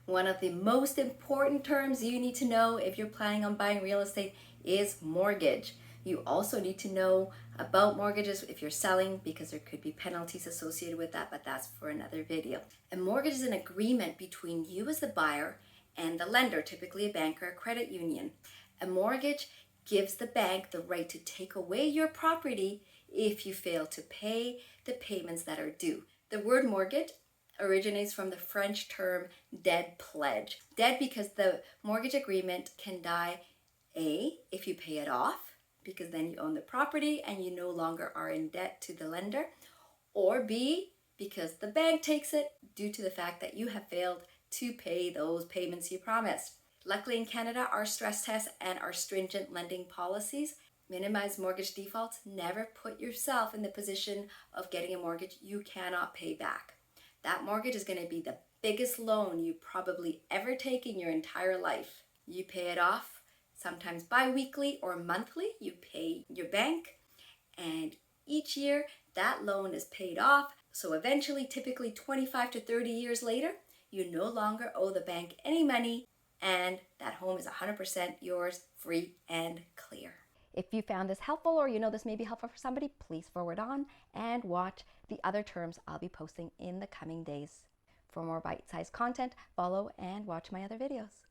One of the most important terms you need to know if you're planning on buying real estate is mortgage. You also need to know about mortgages if you're selling, because there could be penalties associated with that, but that's for another video. A mortgage is an agreement between you as the buyer and the lender, typically a bank or a credit union. A mortgage gives the bank the right to take away your property if you fail to pay the payments that are due. The word mortgage originates from the French term dead pledge. Dead because the mortgage agreement can die A, if you pay it off, because then you own the property and you no longer are in debt to the lender, or B, because the bank takes it due to the fact that you have failed to pay those payments you promised. Luckily in Canada, our stress tests and our stringent lending policies minimize mortgage defaults. Never put yourself in the position of getting a mortgage you cannot pay back. That mortgage is going to be the biggest loan you probably ever take in your entire life. You pay it off sometimes bi-weekly or monthly. You pay your bank, and each year that loan is paid off. So eventually, typically 25 to 30 years later, you no longer owe the bank any money, and that home is 100% yours, free and clear. If you found this helpful, or you know this may be helpful for somebody, please forward on and watch the other terms I'll be posting in the coming days. For more bite-sized content, follow and watch my other videos.